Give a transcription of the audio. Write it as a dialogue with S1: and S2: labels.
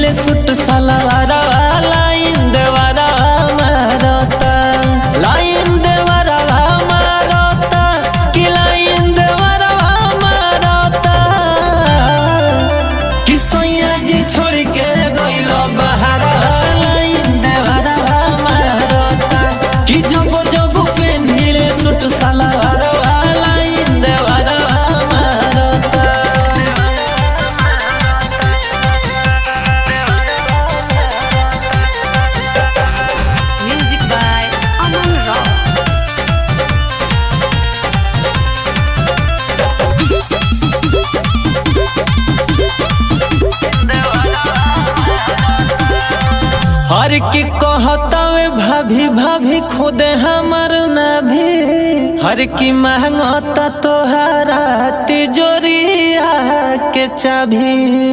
S1: पेन्हिले suit सलवारा line देवरा मारता line देवरा मारता कि लाइन देवरा मारता कि सैया जी छोड़ के गइलो बाहर लाइन देवरा मारता कि जब जब पेन्हिले सूट सलवारा लाइन देवरा मारता।
S2: Music by Aman Rao.
S1: हर की कहतावे भाभी भाभी खुदे हमर नाभी हर की महंगता तोहरा तिजोरिया के चाभी।